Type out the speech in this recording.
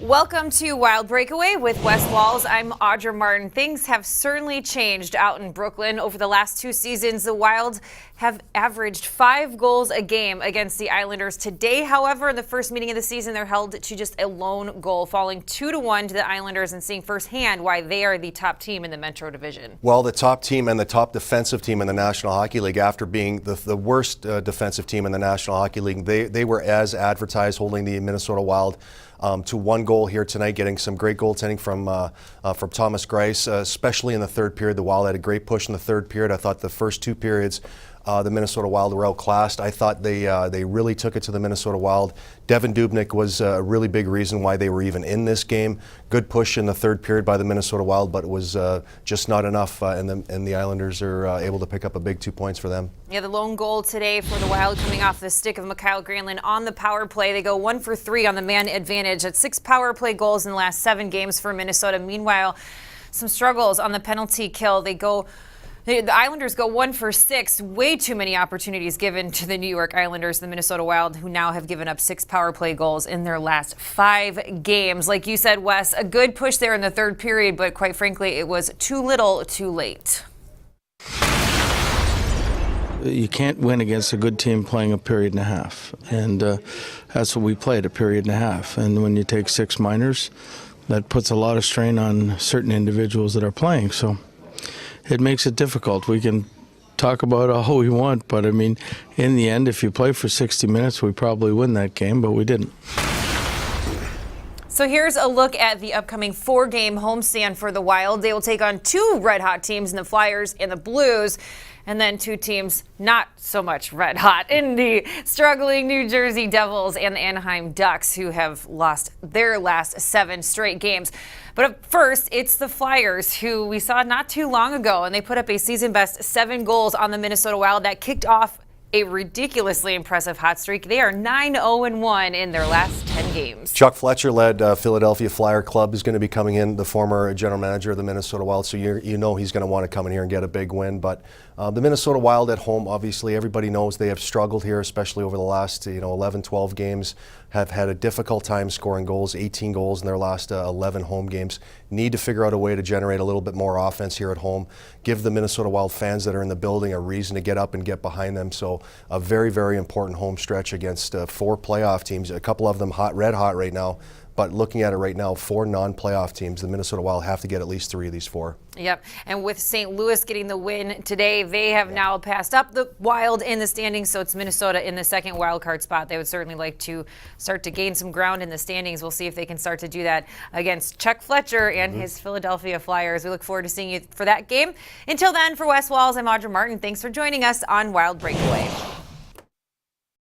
Welcome to Wild Breakaway with Wes Walls. I'm Audra Martin. Things have certainly changed out in Brooklyn. Over the last 2 seasons, the Wild have averaged 5 goals a game against the Islanders. Today, however, in the first meeting of the season, they're held to just a lone goal, falling 2-1 to the Islanders and seeing firsthand why they are the top team in the Metro Division. Well, the top team and the top defensive team in the National Hockey League, after being the worst defensive team in the National Hockey League, they were as advertised, holding the Minnesota Wild to 1 goal here tonight, getting some great goaltending from Thomas Greiss, especially in the third period. The Wild had a great push in the third period. I thought the first 2 periods, the Minnesota Wild were outclassed. I thought they really took it to the Minnesota Wild. Devin Dubnyk was a really big reason why they were even in this game. Good push in the third period by the Minnesota Wild, but it was just not enough, and the Islanders are able to pick up a big 2 points for them. Yeah, the lone goal today for the Wild coming off the stick of Mikhail Granlund on the power play. They go 1 for 3 on the man advantage. At 6 power play goals in the last 7 games for Minnesota. Meanwhile, some struggles on the penalty kill. The Islanders go 1 for 6. Way too many opportunities given to the New York Islanders, the Minnesota Wild, who now have given up 6 power play goals in their last 5 games. Like you said, Wes, a good push there in the third period, but quite frankly, it was too little, too late. You can't win against a good team playing a period and a half, and that's what we played, a period and a half. And when you take 6 minors, that puts a lot of strain on certain individuals that are playing. So it makes it difficult. We can talk about all we want, but I mean, in the end, if you play for 60 minutes, we probably win that game, but we didn't. So here's a look at the upcoming 4-game homestand for the Wild. They will take on 2 red-hot teams in the Flyers and the Blues, and then 2 teams not so much red-hot in the struggling New Jersey Devils and the Anaheim Ducks, who have lost their last 7 straight games. But up first, it's the Flyers, who we saw not too long ago, and they put up a season-best 7 goals on the Minnesota Wild. That kicked off a ridiculously impressive hot streak. They are 9-0-1 in their last 10 games. Chuck Fletcher led Philadelphia Flyer Club is going to be coming in, the former general manager of the Minnesota Wild, so you know he's going to want to come in here and get a big win. But the Minnesota Wild at home, obviously everybody knows they have struggled here, especially over the last 11, 12 games, have had a difficult time scoring goals, 18 goals in their last 11 home games. Need to figure out a way to generate a little bit more offense here at home, give the Minnesota Wild fans that are in the building a reason to get up and get behind them. So a very, very important home stretch against 4 playoff teams, a couple of them red hot right now. But looking at it right now, 4 non-playoff teams, the Minnesota Wild have to get at least 3 of these 4. Yep, and with St. Louis getting the win today, they have now passed up the Wild in the standings, so it's Minnesota in the second wild card spot. They would certainly like to start to gain some ground in the standings. We'll see if they can start to do that against Chuck Fletcher and his Philadelphia Flyers. We look forward to seeing you for that game. Until then, for Wes Walls, I'm Audra Martin. Thanks for joining us on Wild Breakaway.